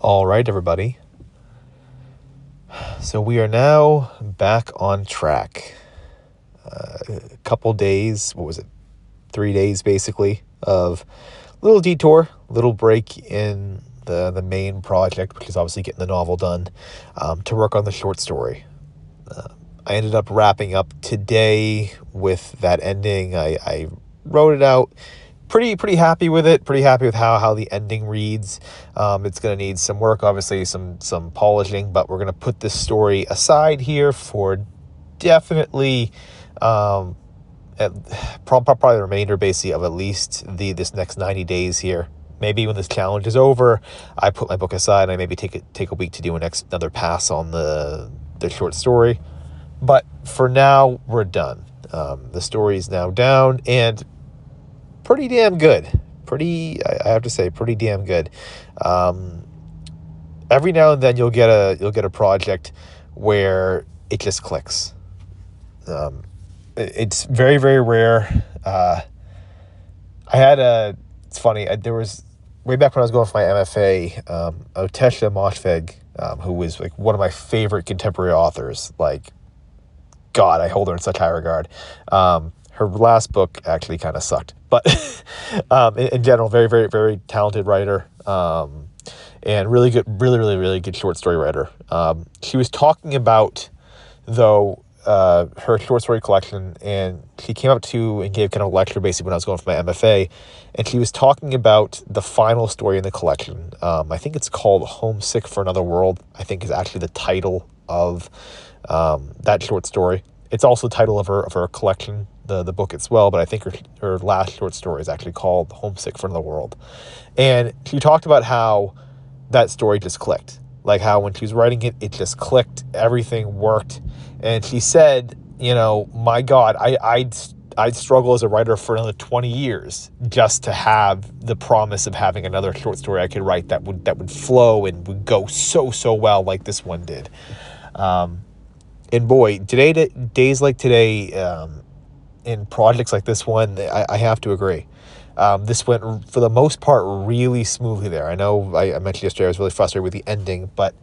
All right, everybody. So we are now back on track. A couple days, 3 days basically, of little detour, little break in the main project, which is obviously getting the novel done, to work on the short story. I ended up wrapping up today with that ending. I wrote it out. Pretty happy with it. Pretty happy with how the ending reads. It's going to need some work, obviously some polishing, but we're going to put this story aside here for definitely probably the remainder basically of at least this next 90 days here. Maybe when this challenge is over, I put my book aside and I maybe take a week to do another pass on the short story. But for now, we're done. The story is now down and pretty damn good. I have to say, pretty damn good. Every now and then you'll get a project where it just clicks. It's very, very rare. It's funny. There was way back when I was going for my MFA, Otesha Moshfegh, who was like one of my favorite contemporary authors. Like, God, I hold her in such high regard. Her last book actually kind of sucked, but in general, very, very, very talented writer, and really good, really good short story writer. She was talking about, though, her short story collection, and she came up to and gave kind of a lecture basically when I was going for my MFA, and she was talking about the final story in the collection. I think it's called Homesick for Another World, I think is actually the title of that short story. It's also the title of her collection, the book as well, but I think her last short story is actually called Homesick for Another World. And she talked about how that story just clicked. Like how when she was writing it, it just clicked, everything worked. And she said, my God, I'd struggle as a writer for another 20 years just to have the promise of having another short story I could write that would flow and would go so well like this one did. And boy, days like today, in projects like this one, I have to agree. This went, for the most part, really smoothly there. I know I mentioned yesterday I was really frustrated with the ending, but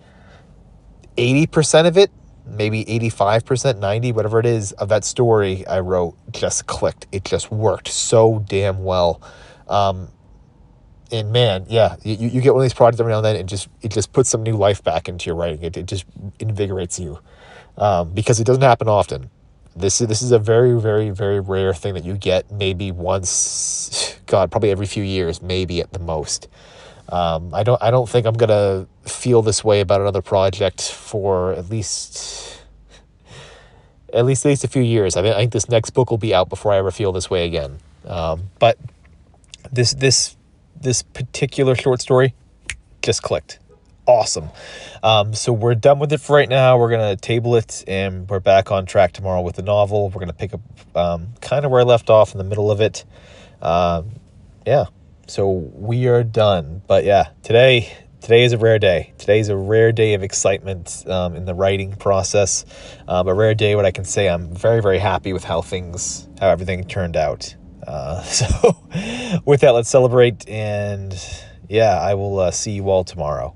80% of it, maybe 85%, 90%, whatever it is, of that story I wrote just clicked. It just worked so damn well. And man, yeah, you get one of these projects every now and then, and it just puts some new life back into your writing. It just invigorates you, because it doesn't happen often. This is a very, very, very rare thing that you get maybe once, God, probably every few years, maybe at the most. I don't think I'm gonna feel this way about another project for at least a few years. I think this next book will be out before I ever feel this way again. But this particular short story just clicked. Awesome. So we're done with it for right now. We're going to table it, and we're back on track tomorrow with the novel. We're going to pick up kind of where I left off in the middle of it. Yeah, so we are done. But yeah, today is a rare day. Today's a rare day of excitement in the writing process. A rare day when I can say I'm very, very happy with how everything turned out. So with that, let's celebrate, and yeah, I will see you all tomorrow.